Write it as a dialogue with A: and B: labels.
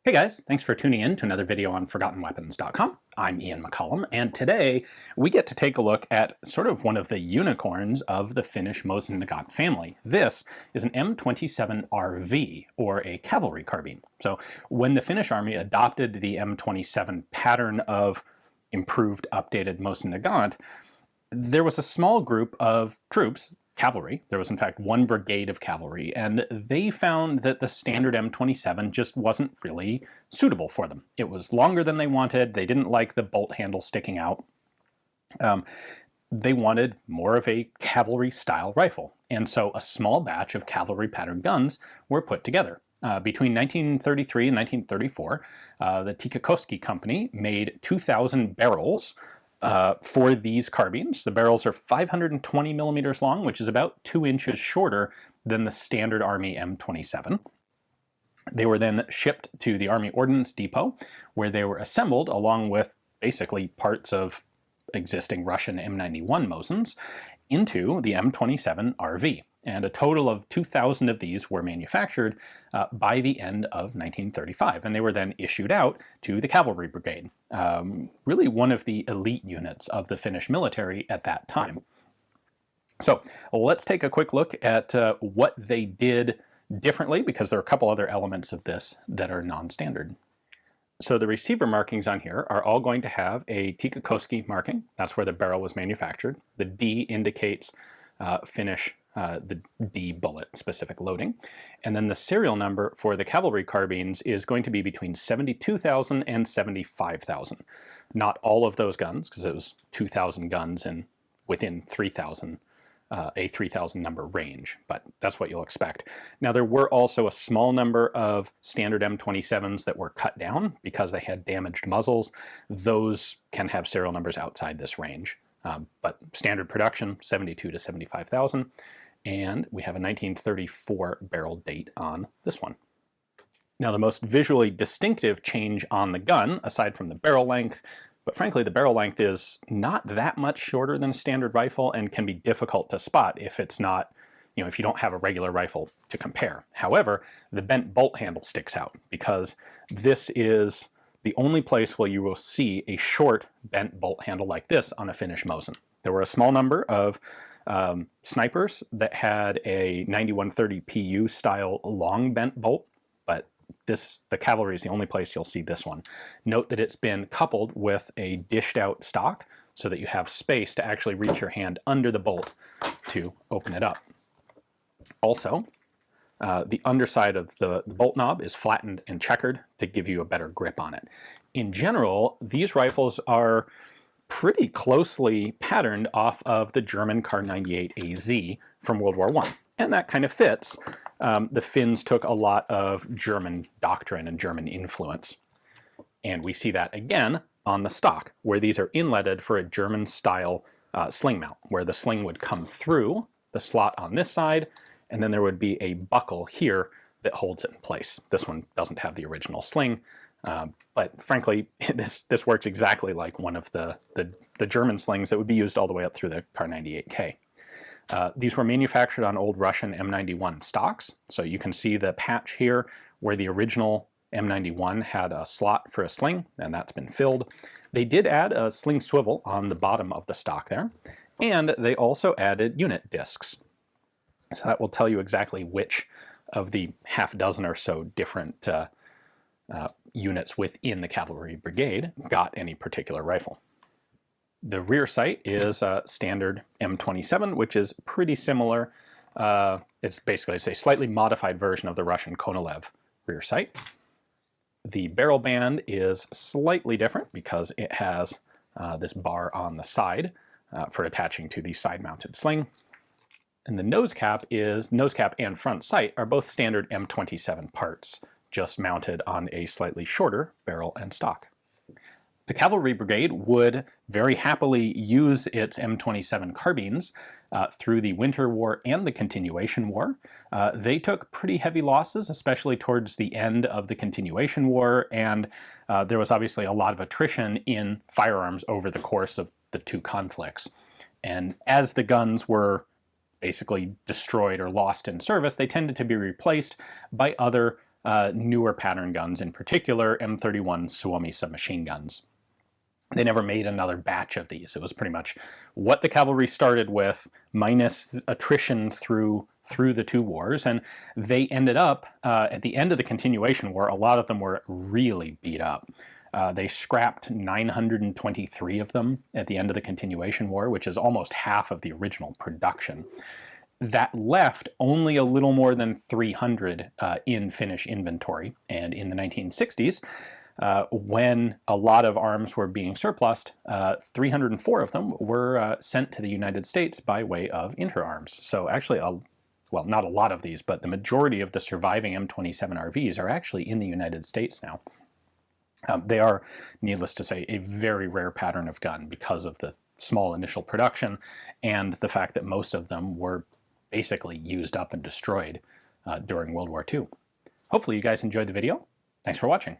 A: Hey guys, thanks for tuning in to another video on ForgottenWeapons.com. I'm Ian McCollum, and today we get to take a look at sort of one of the unicorns of the Finnish Mosin Nagant family. This is an M27RV, or a cavalry carbine. So when the Finnish Army adopted the M27 pattern of improved, updated Mosin Nagant, there was a small group of troops, cavalry. There was in fact one brigade of cavalry, and they found that the standard M27 just wasn't really suitable for them. It was longer than they wanted. They didn't like the bolt handle sticking out. They wanted more of a cavalry style rifle, and so a small batch of cavalry pattern guns were put together. Between 1933 and 1934, the Tikkakoski company made 2,000 barrels for these carbines. The barrels are 520 millimeters long, which is about 2 inches shorter than the standard Army M27. They were then shipped to the Army Ordnance Depot, where they were assembled along with basically parts of existing Russian M91 Mosins into the M27 RV. And a total of 2,000 of these were manufactured by the end of 1935, and they were then issued out to the Cavalry Brigade, really one of the elite units of the Finnish military at that time. So let's take a quick look at what they did differently, because there are a couple other elements of this that are non-standard. So the receiver markings on here are all going to have a Tikkakoski marking. That's where the barrel was manufactured. The D indicates Finnish, the D bullet specific loading. And then the serial number for the cavalry carbines is going to be between 72,000 and 75,000. Not all of those guns, because it was 2,000 guns and within 3,000, a 3,000 number range, but that's what you'll expect. Now there were also a small number of standard M27s that were cut down because they had damaged muzzles. Those can have serial numbers outside this range. But standard production, 72 to 75,000, and we have a 1934 barrel date on this one. Now the most visually distinctive change on the gun, aside from the barrel length, but frankly the barrel length is not that much shorter than a standard rifle and can be difficult to spot if it's not, if you don't have a regular rifle to compare. However, the bent bolt handle sticks out because this is the only place where you will see a short bent bolt handle like this on a Finnish Mosin. There were a small number of snipers that had a 9130 PU style long bent bolt, but the cavalry is the only place you'll see this one. Note that it's been coupled with a dished out stock so that you have space to actually reach your hand under the bolt to open it up. Also, the underside of the bolt knob is flattened and checkered to give you a better grip on it. In general, these rifles are pretty closely patterned off of the German Kar98AZ from World War I, and that kind of fits. The Finns took a lot of German doctrine and German influence, and we see that again on the stock, where these are inletted for a German-style sling mount, where the sling would come through the slot on this side, and then there would be a buckle here that holds it in place. This one doesn't have the original sling, but frankly, this works exactly like one of the German slings that would be used all the way up through the Kar98K. These were manufactured on old Russian M91 stocks, so you can see the patch here where the original M91 had a slot for a sling, and that's been filled. They did add a sling swivel on the bottom of the stock there, and they also added unit discs. So that will tell you exactly which of the half dozen or so different units within the Cavalry Brigade got any particular rifle. The rear sight is a standard M27, which is pretty similar. It's basically a slightly modified version of the Russian Konolev rear sight. The barrel band is slightly different because it has this bar on the side for attaching to the side-mounted sling. And the nose cap and front sight are both standard M27 parts, just mounted on a slightly shorter barrel and stock. The Cavalry Brigade would very happily use its M27 carbines through the Winter War and the Continuation War. They took pretty heavy losses, especially towards the end of the Continuation War, and there was obviously a lot of attrition in firearms over the course of the two conflicts. And as the guns were basically destroyed or lost in service, they tended to be replaced by other newer pattern guns, in particular M31 Suomi submachine guns. They never made another batch of these. It was pretty much what the cavalry started with, minus attrition through the two wars, and they ended up, at the end of the continuation war, a lot of them were really beat up. They scrapped 923 of them at the end of the continuation war, which is almost half of the original production. That left only a little more than 300 in Finnish inventory, and in the 1960s, when a lot of arms were being surplused, 304 of them were sent to the United States by way of InterArms. So actually, well, not a lot of these, but the majority of the surviving M27 RVs are actually in the United States now. They are, needless to say, a very rare pattern of gun because of the small initial production and the fact that most of them were basically used up and destroyed during World War II. Hopefully you guys enjoyed the video. Thanks for watching.